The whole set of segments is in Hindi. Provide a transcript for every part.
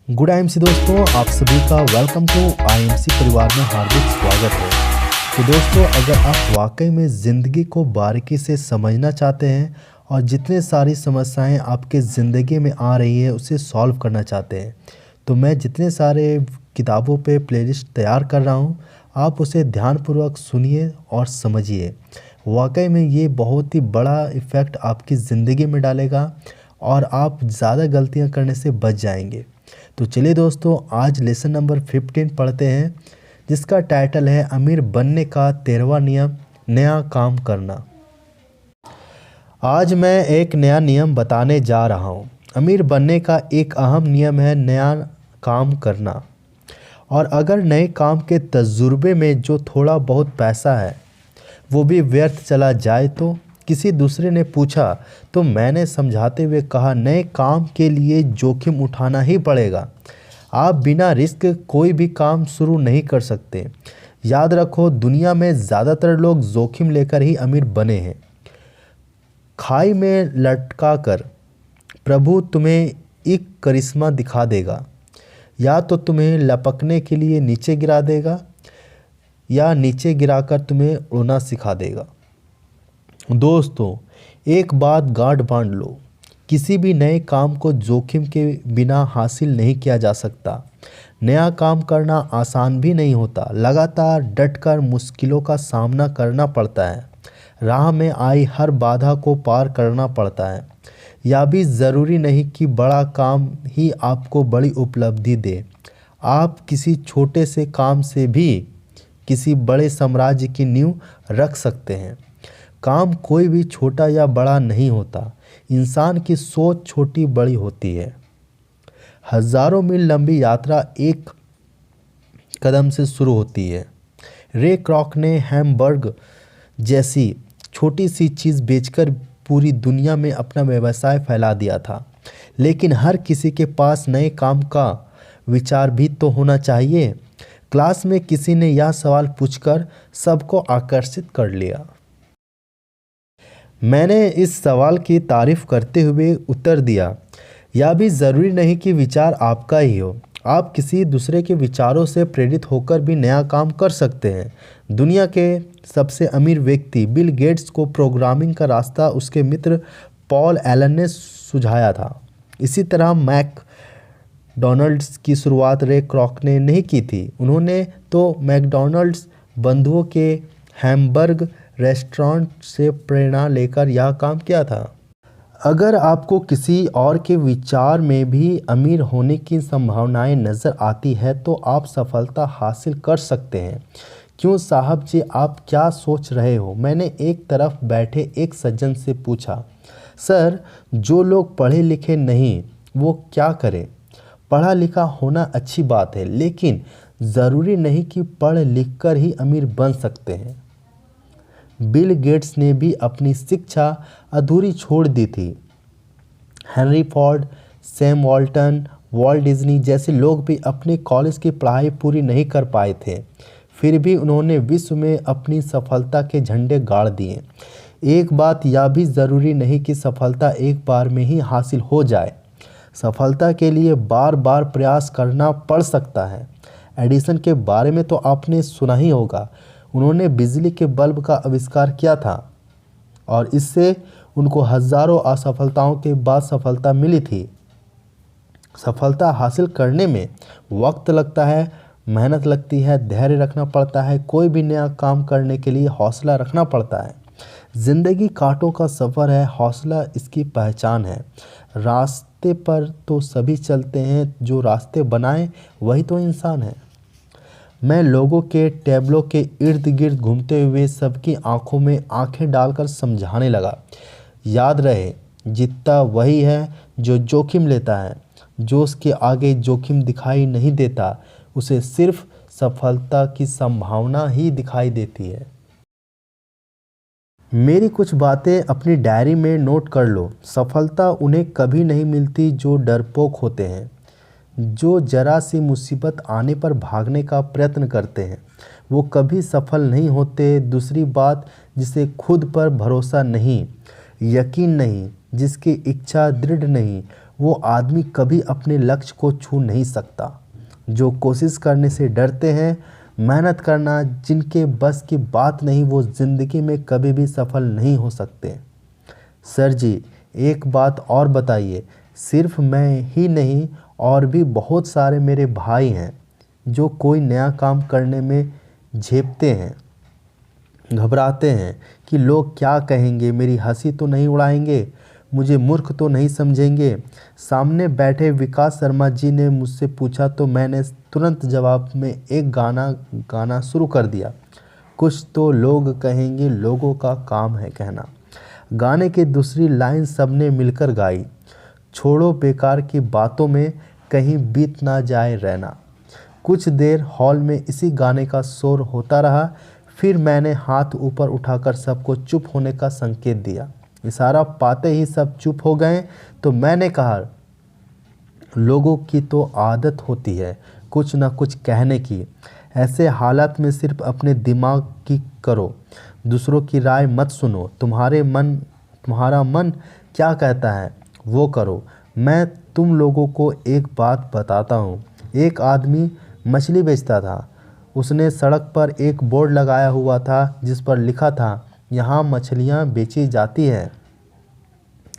गुड आईएमसी दोस्तों, आप सभी का वेलकम टू आईएमसी परिवार में हार्दिक स्वागत है। तो दोस्तों, अगर आप वाकई में ज़िंदगी को बारीकी से समझना चाहते हैं और जितने सारी समस्याएं आपके ज़िंदगी में आ रही है उसे सॉल्व करना चाहते हैं, तो मैं जितने सारे किताबों पे प्लेलिस्ट तैयार कर रहा हूँ, आप उसे ध्यानपूर्वक सुनिए और समझिए। वाकई में ये बहुत ही बड़ा इफ़ेक्ट आपकी ज़िंदगी में डालेगा और आप ज़्यादा गलतियाँ करने से बच जाएंगे। तो चलिए दोस्तों, आज लेसन नंबर 15 पढ़ते हैं, जिसका टाइटल है अमीर बनने का 13वां नियम, नया काम करना। आज मैं एक नया नियम बताने जा रहा हूँ। अमीर बनने का एक अहम नियम है नया काम करना। और अगर नए काम के तजुर्बे में जो थोड़ा बहुत पैसा है वो भी व्यर्थ चला जाए तो किसी दूसरे ने पूछा तो मैंने समझाते हुए कहा, नए काम के लिए जोखिम उठाना ही पड़ेगा। आप बिना रिस्क कोई भी काम शुरू नहीं कर सकते। याद रखो, दुनिया में ज़्यादातर लोग जोखिम लेकर ही अमीर बने हैं। खाई में लटका कर प्रभु तुम्हें एक करिश्मा दिखा देगा। या तो तुम्हें लपकने के लिए नीचे गिरा देगा या नीचे गिराकर तुम्हें उड़ना सिखा देगा। दोस्तों, एक बात गांठ बांध लो, किसी भी नए काम को जोखिम के बिना हासिल नहीं किया जा सकता। नया काम करना आसान भी नहीं होता। लगातार डटकर मुश्किलों का सामना करना पड़ता है। राह में आई हर बाधा को पार करना पड़ता है। यह भी ज़रूरी नहीं कि बड़ा काम ही आपको बड़ी उपलब्धि दे। आप किसी छोटे से काम से भी किसी बड़े साम्राज्य की नींव रख सकते हैं। काम कोई भी छोटा या बड़ा नहीं होता, इंसान की सोच छोटी बड़ी होती है। हजारों मील लंबी यात्रा एक कदम से शुरू होती है। रे क्रॉक ने हैमबर्ग जैसी छोटी सी चीज़ बेचकर पूरी दुनिया में अपना व्यवसाय फैला दिया था। लेकिन हर किसी के पास नए काम का विचार भी तो होना चाहिए। क्लास में किसी ने यह सवाल पूछकर सबको आकर्षित कर लिया। मैंने इस सवाल की तारीफ करते हुए उत्तर दिया, यह भी ज़रूरी नहीं कि विचार आपका ही हो। आप किसी दूसरे के विचारों से प्रेरित होकर भी नया काम कर सकते हैं। दुनिया के सबसे अमीर व्यक्ति बिल गेट्स को प्रोग्रामिंग का रास्ता उसके मित्र पॉल एलन ने सुझाया था। इसी तरह मैकडॉनल्ड्स की शुरुआत रे क्रॉक ने नहीं की थी। उन्होंने तो मैकडॉनल्ड्स बंधुओं के हैमबर्ग रेस्टोरेंट से प्रेरणा लेकर यह काम किया था। अगर आपको किसी और के विचार में भी अमीर होने की संभावनाएं नज़र आती है तो आप सफलता हासिल कर सकते हैं। क्यों साहब जी, आप क्या सोच रहे हो? मैंने एक तरफ बैठे एक सज्जन से पूछा। सर, जो लोग पढ़े लिखे नहीं वो क्या करें? पढ़ा लिखा होना अच्छी बात है, लेकिन ज़रूरी नहीं कि पढ़ लिख कर ही अमीर बन सकते हैं। बिल गेट्स ने भी अपनी शिक्षा अधूरी छोड़ दी थी। Henry Ford, Sam Walton, Walt Disney जैसे लोग भी अपनी कॉलेज की पढ़ाई पूरी नहीं कर पाए थे। फिर भी उन्होंने विश्व में अपनी सफलता के झंडे गाड़ दिए। एक बात यह भी ज़रूरी नहीं कि सफलता एक बार में ही हासिल हो जाए। सफलता के लिए बार बार प्रयास करना पड़ सकता है। एडिसन के बारे में तो आपने सुना ही होगा। उन्होंने बिजली के बल्ब का आविष्कार किया था और इससे उनको हजारों असफलताओं के बाद सफलता मिली थी। सफलता हासिल करने में वक्त लगता है, मेहनत लगती है, धैर्य रखना पड़ता है। कोई भी नया काम करने के लिए हौसला रखना पड़ता है। ज़िंदगी कांटों का सफ़र है, हौसला इसकी पहचान है। रास्ते पर तो सभी चलते हैं, जो रास्ते बनाए वही तो इंसान है। मैं लोगों के टेबलों के इर्द गिर्द घूमते हुए सबकी आंखों में आंखें डालकर समझाने लगा, याद रहे, जीतता वही है जो जोखिम लेता है। जो उसके आगे जोखिम दिखाई नहीं देता उसे सिर्फ सफलता की संभावना ही दिखाई देती है। मेरी कुछ बातें अपनी डायरी में नोट कर लो। सफलता उन्हें कभी नहीं मिलती जो डरपोक होते हैं, जो जरा सी मुसीबत आने पर भागने का प्रयत्न करते हैं, वो कभी सफल नहीं होते। दूसरी बात, जिसे खुद पर भरोसा नहीं, यकीन नहीं, जिसकी इच्छा दृढ़ नहीं, वो आदमी कभी अपने लक्ष्य को छू नहीं सकता। जो कोशिश करने से डरते हैं, मेहनत करना जिनके बस की बात नहीं, वो ज़िंदगी में कभी भी सफल नहीं हो सकते। सर जी, एक बात और बताइए, सिर्फ मैं ही नहीं और भी बहुत सारे मेरे भाई हैं जो कोई नया काम करने में झेपते हैं, घबराते हैं कि लोग क्या कहेंगे, मेरी हंसी तो नहीं उड़ाएंगे, मुझे मूर्ख तो नहीं समझेंगे। सामने बैठे विकास शर्मा जी ने मुझसे पूछा तो मैंने तुरंत जवाब में एक गाना गाना शुरू कर दिया। कुछ तो लोग कहेंगे, लोगों का काम है कहना। गाने की दूसरी लाइन सबने मिलकर गाई, छोड़ो बेकार की बातों में, कहीं बीत ना जाए रहना। कुछ देर हॉल में इसी गाने का शोर होता रहा। फिर मैंने हाथ ऊपर उठाकर सबको चुप होने का संकेत दिया। इशारा पाते ही सब चुप हो गए तो मैंने कहा, लोगों की तो आदत होती है कुछ ना कुछ कहने की। ऐसे हालात में सिर्फ अपने दिमाग की करो, दूसरों की राय मत सुनो। तुम्हारा मन क्या कहता है वो करो। मैं तुम लोगों को एक बात बताता हूँ। एक आदमी मछली बेचता था। उसने सड़क पर एक बोर्ड लगाया हुआ था जिस पर लिखा था, यहाँ मछलियाँ बेची जाती है।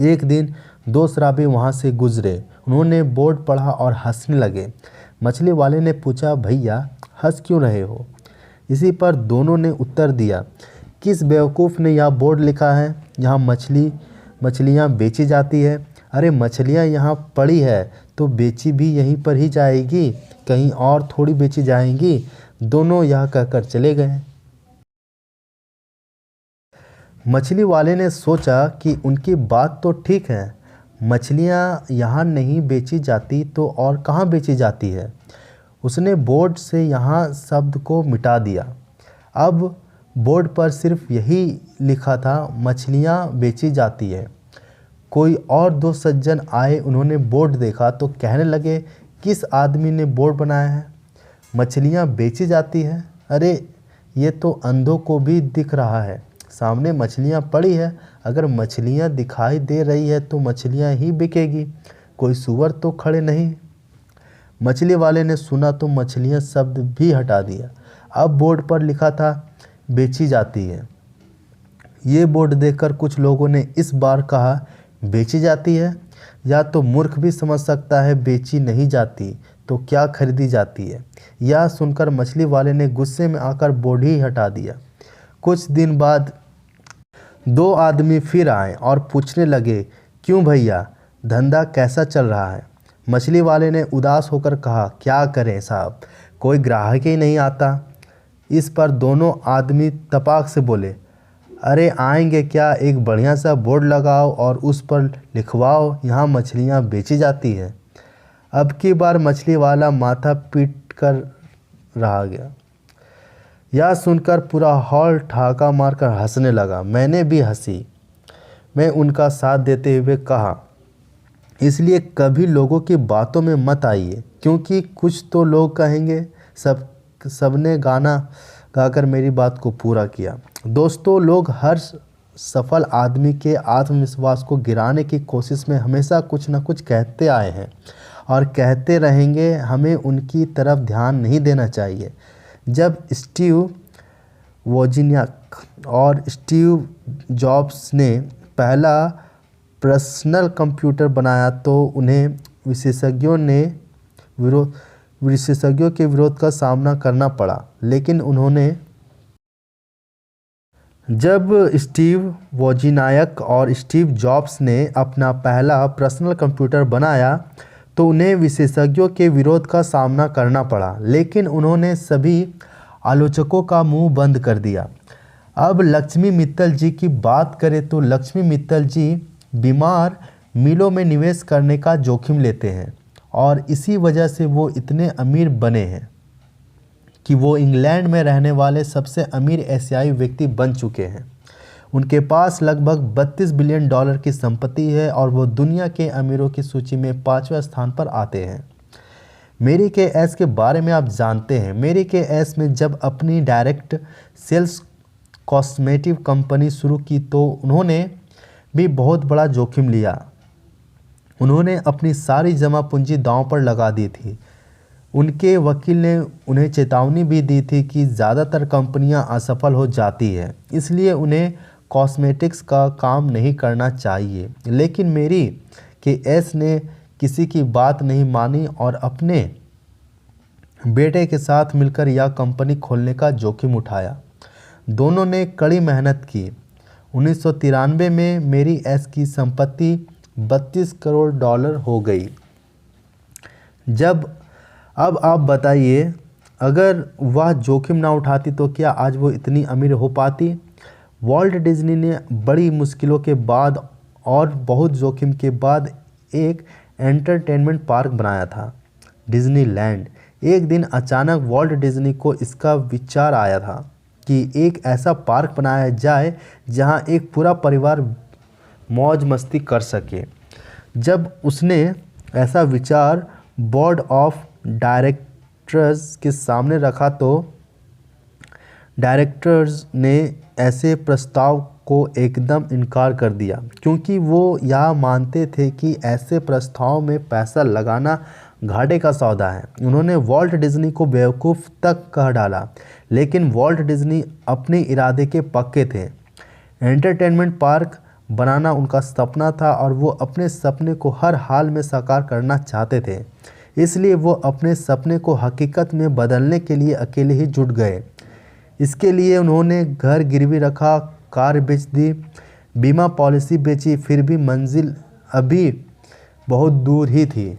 एक दिन दो शराबी वहाँ से गुजरे। उन्होंने बोर्ड पढ़ा और हंसने लगे। मछली वाले ने पूछा, भैया हंस क्यों रहे हो? इसी पर दोनों ने उत्तर दिया, किस बेवकूफ़ ने यह बोर्ड लिखा है, यहाँ मछलियाँ बेची जाती है। अरे मछलियाँ यहाँ पड़ी है तो बेची भी यहीं पर ही जाएगी, कहीं और थोड़ी बेची जाएंगी। दोनों यह कहकर चले गए। मछली वाले ने सोचा कि उनकी बात तो ठीक है, मछलियाँ यहाँ नहीं बेची जाती तो और कहाँ बेची जाती है। उसने बोर्ड से यहाँ शब्द को मिटा दिया। अब बोर्ड पर सिर्फ यही लिखा था, मछलियाँ बेची जाती है। कोई और दो सज्जन आए, उन्होंने बोर्ड देखा तो कहने लगे, किस आदमी ने बोर्ड बनाया है, मछलियाँ बेची जाती है? अरे ये तो अंधों को भी दिख रहा है, सामने मछलियाँ पड़ी है। अगर मछलियाँ दिखाई दे रही है तो मछलियाँ ही बिकेगी, कोई सुअर तो खड़े नहीं। मछली वाले ने सुना तो मछलियाँ शब्द भी हटा दिया। अब बोर्ड पर लिखा था, बेची जाती है। ये बोर्ड देखकर कुछ लोगों ने इस बार कहा, बेची जाती है? या तो मूर्ख भी समझ सकता है बेची नहीं जाती तो क्या खरीदी जाती है। यह सुनकर मछली वाले ने गुस्से में आकर बोर्ड ही हटा दिया। कुछ दिन बाद दो आदमी फिर आए और पूछने लगे, क्यों भैया, धंधा कैसा चल रहा है? मछली वाले ने उदास होकर कहा, क्या करें साहब, कोई ग्राहक ही नहीं आता। इस पर दोनों आदमी तपाक से बोले, अरे आएंगे क्या, एक बढ़िया सा बोर्ड लगाओ और उस पर लिखवाओ, यहाँ मछलियाँ बेची जाती है। अब की बार मछली वाला माथा पीट कर रह गया। यह सुनकर पूरा हॉल ठहाका मारकर हंसने लगा। मैंने भी हंसी। मैं उनका साथ देते हुए कहा, इसलिए कभी लोगों की बातों में मत आइए, क्योंकि कुछ तो लोग कहेंगे। सबने गाना गाकर मेरी बात को पूरा किया। दोस्तों, लोग हर सफल आदमी के आत्मविश्वास को गिराने की कोशिश में हमेशा कुछ न कुछ कहते आए हैं और कहते रहेंगे। हमें उनकी तरफ ध्यान नहीं देना चाहिए। जब स्टीव वोजिनियाक और स्टीव जॉब्स ने पहला पर्सनल कंप्यूटर बनाया तो उन्हें विशेषज्ञों के विरोध का सामना करना पड़ा, लेकिन जब स्टीव वोजिनियाक और स्टीव जॉब्स ने अपना पहला पर्सनल कंप्यूटर बनाया तो उन्हें विशेषज्ञों के विरोध का सामना करना पड़ा, लेकिन उन्होंने सभी आलोचकों का मुंह बंद कर दिया। अब लक्ष्मी मित्तल जी की बात करें तो लक्ष्मी मित्तल जी बीमार मिलों में निवेश करने का जोखिम लेते हैं और इसी वजह से वो इतने अमीर बने हैं कि वो इंग्लैंड में रहने वाले सबसे अमीर एशियाई व्यक्ति बन चुके हैं। उनके पास लगभग $32 बिलियन की संपत्ति है और वो दुनिया के अमीरों की सूची में 5वें स्थान पर आते हैं। मेरी के एस के बारे में आप जानते हैं। मेरी के एस में जब अपनी डायरेक्ट सेल्स कॉस्मेटिक कंपनी शुरू की तो उन्होंने भी बहुत बड़ा जोखिम लिया। उन्होंने अपनी सारी जमा पूंजी दांव पर लगा दी थी। उनके वकील ने उन्हें चेतावनी भी दी थी कि ज़्यादातर कंपनियां असफल हो जाती है, इसलिए उन्हें कॉस्मेटिक्स का काम नहीं करना चाहिए। लेकिन मेरी के एस ने किसी की बात नहीं मानी और अपने बेटे के साथ मिलकर यह कंपनी खोलने का जोखिम उठाया। दोनों ने कड़ी मेहनत की। 1993 में मेरी एस की संपत्ति $32 करोड़ हो गई। अब आप बताइए, अगर वह जोखिम ना उठाती तो क्या आज वो इतनी अमीर हो पाती? वॉल्ट डिज्नी ने बड़ी मुश्किलों के बाद और बहुत जोखिम के बाद एक एंटरटेनमेंट पार्क बनाया था, डिज्नीलैंड। एक दिन अचानक वॉल्ट डिज्नी को इसका विचार आया था कि एक ऐसा पार्क बनाया जाए जहां एक पूरा परिवार मौज मस्ती कर सके। जब उसने ऐसा विचार बोर्ड ऑफ डायरेक्टर्स के सामने रखा तो डायरेक्टर्स ने ऐसे प्रस्ताव को एकदम इनकार कर दिया, क्योंकि वो यह मानते थे कि ऐसे प्रस्ताव में पैसा लगाना घाटे का सौदा है। उन्होंने वॉल्ट डिज्नी को बेवकूफ़ तक कह डाला, लेकिन वॉल्ट डिज्नी अपने इरादे के पक्के थे। एंटरटेनमेंट पार्क बनाना उनका सपना था और वो अपने सपने को हर हाल में साकार करना चाहते थे। इसलिए वो अपने सपने को हकीकत में बदलने के लिए अकेले ही जुट गए। इसके लिए उन्होंने घर गिरवी रखा, कार बेच दी, बीमा पॉलिसी बेची, फिर भी मंजिल अभी बहुत दूर ही थी।